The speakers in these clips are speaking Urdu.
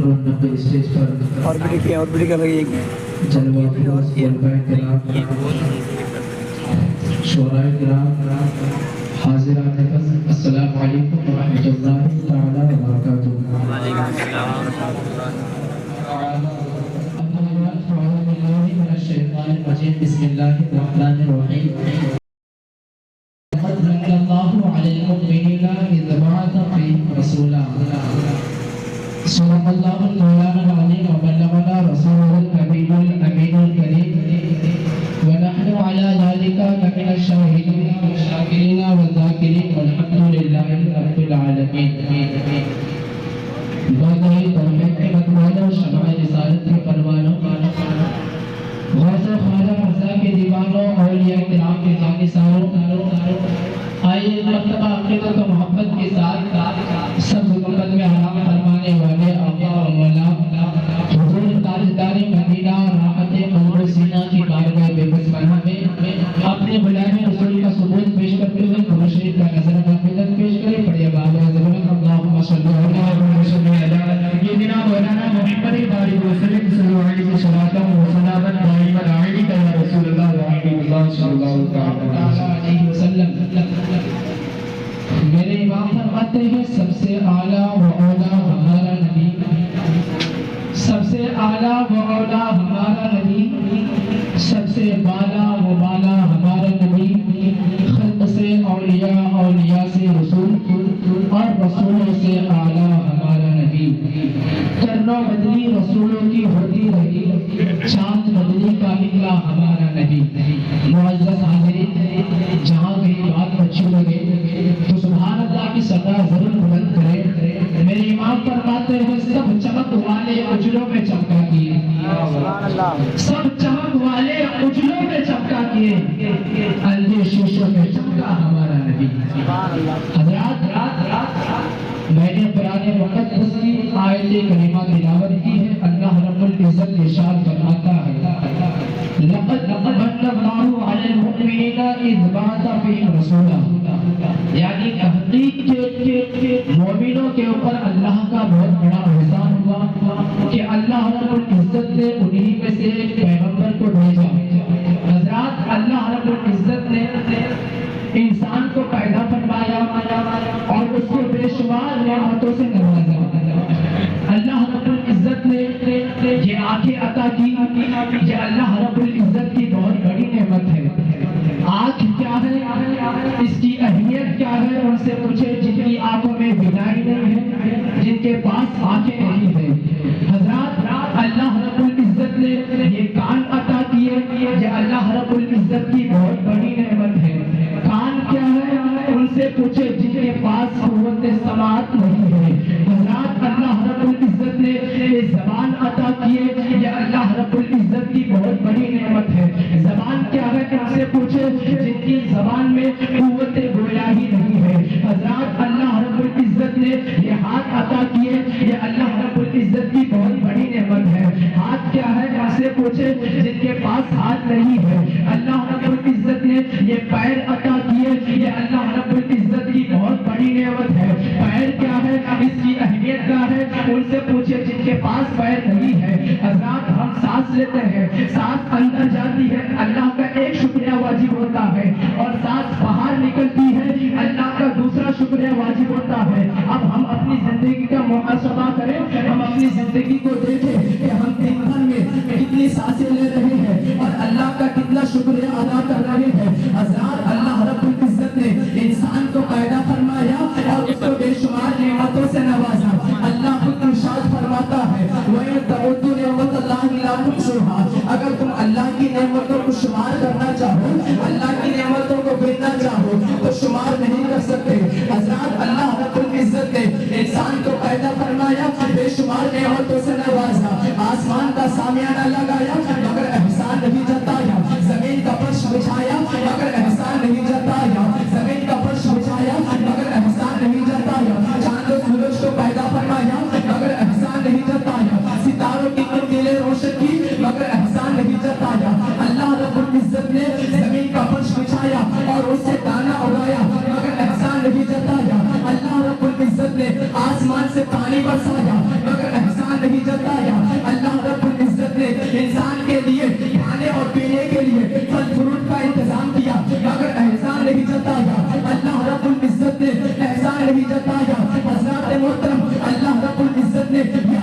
اسٹیج پر اور بھی کر رہی ہے جلوہ افروز طلباء کرام شعراء کرام حاضرات فضل السلام علیکم ورحمۃ اللہ تعالی وبرکاتہ۔ بسم اللہ الرحمن الرحیم۔ لقد من اللہ علی المؤمنین اذ بعث فیہم رسولا صدق اللہ مولانا العظیم وبلغنا رسوله النبی الامین الکریم ونحن على ذلك لمن الشاهدين والشاکرین والذاکرین والحمد للہ رب العالمین۔ بادۂ توحید کے متوالوں شمع رسالت کے پروانوں غوث خواجہ مرزا کے دیوانوں اولیاء کرام کے جانثاروں آئیے مرتبہ عقیدت و محبت کے ساتھ سب گنبد میں حرام فرمانے والے آقا و مولا حضور تاجدار مدینہ راحت قلب و سینہ کی بارگاہ بے بس پناہ میں اپنے غلام رسول کا ثبوت پیش کرتے ہوئے قرآن شریف کا نظر عقیدت پیش کرے پڑھیے بابا حضرت اللہم صلی اللہ علیہ وسلم یہ جناب مولانا محمد باری وسلم صلی اللہ علیہ وسلم وسلامت دائما علیکہ یا رسول اللہ وعلیہ اللہ صلی اللہ علیہ وسلم۔ میرے امام فرماتے ہیں سب سے اعلیٰ و اولیٰ ہمارا نبی، سب سے اعلیٰ و اولیٰ ہمارا نبی، سب سے بالا و بالا ہمارا نبی، خلق سے اولیاء، اولیاء سے رسول اور رسولوں سے اعلیٰ ہمارا نبی۔ کرنوں بدلی رسولوں کی ہوتی رہی، چاند بدلی کا نکلا ہمارا نبی۔ معزز حاضرین، جہاں کہیں بات اچھی لگے تو سبحان اللہ کی صدا ضرور بلند کرے۔ میرے امام فرماتے ہیں سب چمک والے اجلوں میں چمکا کیے، سب چمک والے اجلوں میں چمکا کیے، اندھے شیشوں میں چمکا ہمارا نبی۔ حضرات میں نے قرآن مقدس کی آیت کریمہ تلاوت کی ہے۔ اللہ رب العزت ارشاد فرماتا ہے لقد من اللہ علی المؤمنین اذ بعث فیہم رسولا، یعنی تحقیق کے مومنوں کے اوپر اللہ کا بہت بڑا احسان ہوا کہ اللہ رب العزت نے انہی میں سے ایک پیغمبر کو بھیجا۔ حضرات اللہ رب العزت نے انسان کو پیدا فرمایا اور اس کو بے شمار نعمتوں سے نوازا۔ اللہ رب العزت نے یہ آنکھیں عطا کی، یہ اللہ رب العزت کی بہت بڑی نعمت ہے۔ آنکھ کیا ہے، اس کی اہمیت کیا ہے، ان سے پوچھے جن کی آنکھوں میں بینائی نہیں ہے، جن کے پاس آنکھیں نہیں ہیں۔ حضرات اللہ رب العزت نے یہ کان عطا کیے، یہ اللہ رب العزت کی بہت بڑی نعمت ہے۔ کان کیا ہے، ان سے پوچھے جن کے پاس قوت سماعت نہیں ہے۔ حضرات اللہ رب العزت نے یہ زبان عطا کیے، یہ اللہ رب العزت کی بہت بڑی نعمت ہے۔ زبان کیا ہے، ان سے پوچھے جن کی زبان میں قوت گویاہی نہیں ہے۔ حضرات اللہ رب العزت نے یہ ہاتھ عطا کیے، یہ اللہ رب العزت کی بہت بڑی نعمت ہے۔ ہاتھ کیا ہے، ان سے پوچھے جن کے پاس ہاتھ نہیں ہے۔ اللہ رب العزت نے یہ پیر عطا کیے، یہ اللہ رب العزت کی بہت بڑی نعمت ہے۔ پیر کیا ہے، اس کی اہمیت کیا ہے، ان سے پوچھے جن کے پاس پیر نہیں ہے۔ حضرات ہم سانس لیتے ہیں، سانس اندر جاتی ہے، اللہ کا ایک شکریہ واجب ہوتا ہے، اور سانس باہر نکلتی ہے، اللہ کا دوسرا شکریہ واجب ہوتا ہے۔ اب ہم اپنی زندگی کا محاسبہ کریں، ہم اپنی زندگی کو دیکھیں کہ ہم دن بھر میں کتنی سانسیں لے رہے ہیں اور اللہ کا کتنا شکریہ ادا کر رہے ہیں۔ حضرات اللہ رب العزت نے انسان کو پیدا فرمایا اور اس کو بے شمار نعمتوں سے نوازا۔ اللہ خود ارشاد فرماتا ہے وَإِن تَعُدُّوا نِعْمَتَ اللَّهِ لَا تُحْصُوهَا، اگر تم اللہ کی نعمتوں کو شمار کرنا چاہو، اللہ کی نعمتوں کو گننا چاہو تو شمار نہیں کر سکتے۔ حضرات اللہ رب العزت نے انسان کو پیدا فرمایا، بے شمار نعمتوں سے نوازا، آسمان کا سامیانہ لگایا مگر احسان نہیں جتایا، زمین کا فرش بچھایا مگر احسان نہیں جتایا، زمین کا فرش بچھایا مگر احسان نہیں جتایا، چاند و سورج کو پیدا فرمایا مگر احسان نہیں جتایا، ستاروں کی قندیلیں روشن کی مگر احسان نہیں جتایا۔ اللہ رب العزت نے زمین کا فرش بچھایا اور اس سے دانا اگایا مگر احسان نہیں جتایا۔ اللہ رب العزت نے آسمان سے پانی برسایا مگر احسان نہیں نے یہ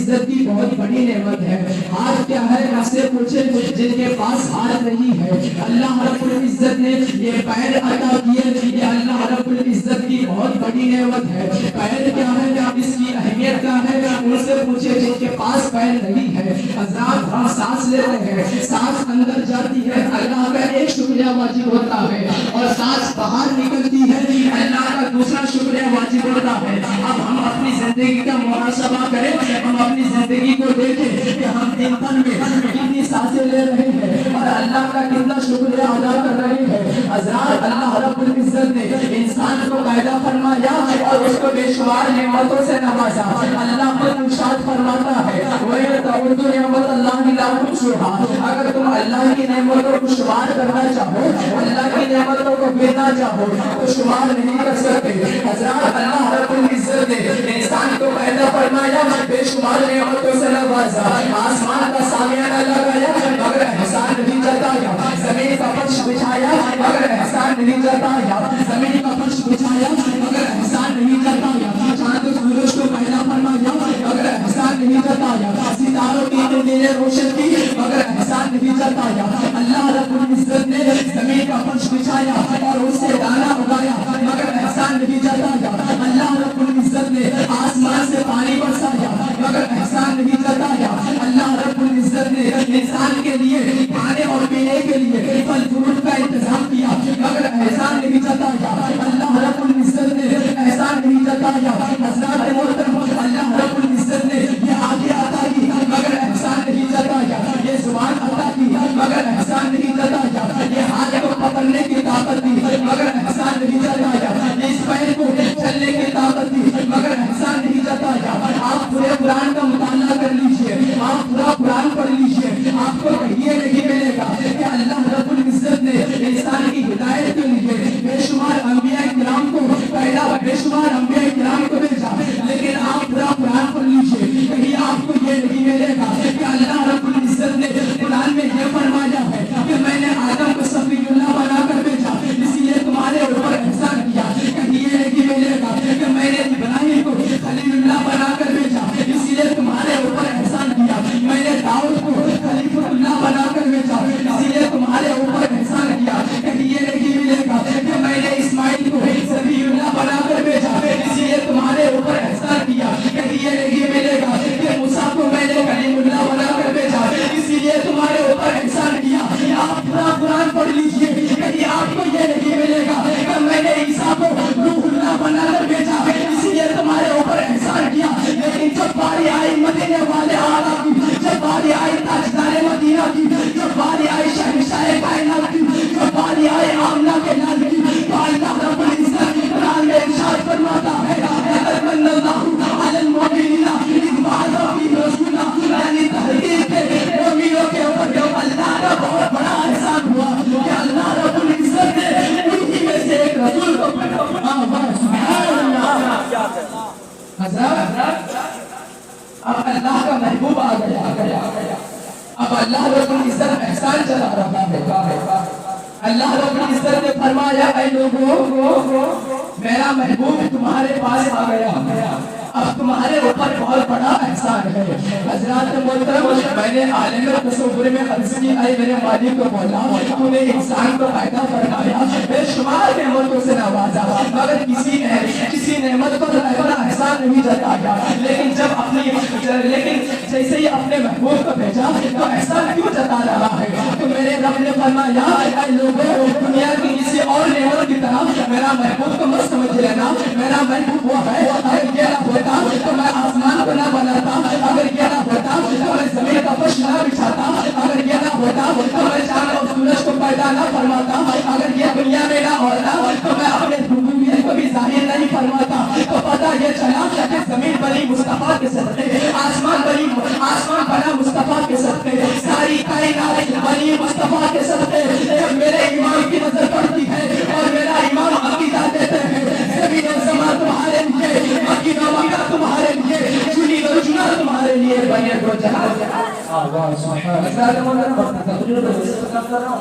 العزت کی بہت بڑی نعمت ہے. ہاتھ کیا ہے ان سے پوچھے جن کے پاس ہاتھ نہیں ہے. اللہ رب العزت نے یہ پیر عطا کیے, یہ اللہ رب العزت کی بہت بڑی نعمت ہے. پیر کیا ہے, اس کی اہمیت کیا ہے, ان سے پوچھے جن کے پاس پیر نہیں ہے. حضرات ہم سانس لیتے ہیں, سانس اندر جاتی ہے, اللہ کا ایک شکریہ واجب ہوتا ہے, اور سانس باہر نکلتی ہے, اللہ کا دوسرا شکریہ واجب ہوتا ہے. اب ہم اپنی زندگی کا محاسبہ کریں, ہم اپنی زندگی کو دیکھیں کہ ہم دن بھر میں کتنی سانسیں لے رہے ہیں اور اللہ کا کتنا شکریہ ادا کر رہے ہیں. حضرات اللہ رب العزت نے انسان کو پیدا فرمایا اور اس کو بے شمار نعمتوں سے نوازا. اللہ خود ارشاد فرماتا ہے وَإِن تَعُدُّوا نِعْمَتَ اللَّهِ لَا تُحْصُوهَا, اگر تم اللہ کی نعمتوں کو شمار کرنا چاہو, اللہ کی نعمتوں کو گننا چاہو تو شمار نہیں کر سکتے. حضرات اللہ رب العزت نے انسان کو پیدا فرمایا, بے شمار نعمتوں سے نوازا, آسمان کا سامیانہ لگایا مگر احسان نہیں جتایا, زمین کا فرش بچھایا مگر احسان نہیں جتایا, زمین کا فرش بچھایا مگر احسان نہیں جتایا, چاند و سورج کو پیدا فرمایا مگر احسان نہیں جتایا, ستاروں کی نیلے روشن کی مگر احسان نہیں جتایا. اللہ رب العزت نے زمین کا فرش بچھایا اور اس سے دانا اگایا مگر احسان نہیں جتایا. اللہ رب العزت نے آسمان سے پانی برسایا مگر احسان نہیں جتایا. اللہ رب العزت نے انسان کے لیے کھانے اور پینے کے لیے پھل فروٹ کا انتظام کیا مگر احسان نہیں جتایا. اللہ رب العزت نے احسان نہیں جتایا. حضرات محترم, اللہ رب العزت نے یہ آنکھیں عطا کی مگر احسان نہیں جتایا, یہ زبان عطا کی مگر احسان نہیں جتایا, یہ ہاتھ کو پکڑنے کی طاقت دی مگر احسان نہیں جتایا, اس پیر کو چلنے کی طاقت دی مگر احسان نہیں جتایا. آپ پورے قرآن کا مطالعہ کر لیجئے, آپ پورا قرآن پڑھ لیجئے, آپ کو کہیں نہیں ملے گا کہ اللہ رب العزت نے انسان کی ہدایت کے لیے بے شمار انبیاء کرام کو پیدا, بے شمار انبیاء کرام کو بھیجا. لیکن آپ پورا قرآن پڑھ لیجئے, کہیں آپ کو یہ نہیں ملے گا کہ اللہ رب العزت نے قرآن میں یہ فرمایا ہے کہ میں نے آدم کو صفی اللہ بنا کر بھیجا اسی لیے تمہارے اوپر احسان کیا. کہیں یہ نہیں ملے گا کہ میں نے ابراہیم کو خلیل اللہ بنا کر بھیجا اسی لیے تمہارے اوپر احسان کیا. میں نے داؤد کو خلیفۃ اللہ بنا کر بھیجا اسی لیے تمہارے اوپر احسان کیا. کہیں یہ نہیں ملے گا کہ میں نے اسماعیل کو صفی اللہ بنا کر بھیجا اسی لیے تمہارے اوپر احسان کیا. کہیں یہ نہیں ملے گا کہ موسیٰ کو میں نے کلیم اللہ بنا کر بھیجا اسی لیے تمہارے اوپر احسان کیا. آپ پورا قرآن پڑھ لیجئے, کہیں آپ کو یہ نہیں ملے گا کہ میں نے عیسیٰ کو روح اللہ بنا کر بھیجا اسی لیے تمہارے اوپر احسان کیا. لیکن جب باری آئی مدینے والے آقا کی, جب باری آئی تاجدار مدینہ کی, جب باری آئی شہنشاہ کائنات کی, جب باری آئی آمنہ کے لال کی, تو اللہ رب العزت قرآن میں ارشاد فرماتا ہے لقد من اللہ علی المؤمنین اذ بعث فیہم رسولا, یعنی تحقیق کے مومنوں کے اوپر اللہ کا بہت بڑا احسان ہوا کہ اللہ رب العزت نے انہی میں سے ایک رسول کو پیدا فرمایا. سبحان اللہ. حضرت اب اللہ کا محبوب آ گیا, اب اللہ رب العزت احسان چلا رہا ہے. اللہ رب العزت نے فرمایا اے لوگوں میرا محبوب تمہارے پاس آ گیا, اب تمہارے اوپر بہت بڑا احسان ہے. حضرات محترم, میں نے عالم تصور میں عرض کی اے میرے مالک کو بولا تو نے انسان کو پیدا فرمایا, بے شمار نعمتوں سے نوازا مگر کسی نعمت پر اپنا احسان نہیں جتایا. لیکن جیسے ہی اپنے محبوب کو بھیجا تو احسان کیوں جتا رہا ہے. تو میرے رب نے فرمایا اے لوگوں دنیا کی کسی اور نعمت کی طرح میرا محبوب کو مت سمجھ لینا. میرا محبوب وہ ہے, اگر یہ نہ ہوتا تو میں آسمان کو نہ بناتا, اگر یہ نہ ہوتا تو میں زمین کا فرش نہ بچھاتا, اگر یہ نہ ہوتا تو میں چاند اور سورج کو پیدا نہ فرماتا, اگر یہ دنیا میں نہ ہوتا تو میں اپنے ربوبیت کو بھی ظاہر نہیں فرماتا. تو پتہ یہ چلا کہ زمین بنی مصطفیٰ کے صدقے, آسمان بنا مصطفیٰ کے صدقے, ساری کائنات بنی مصطفیٰ کے صدقے. میرے امام کی نظر پڑتی ہے اور میرا امام عقیدہ دیتے ہیں زمین و زمان تمہارے لیے, مکہ و مکہ تمہارے لیے, چنی و چنا تمہارے لیے, بنے دو جہاں.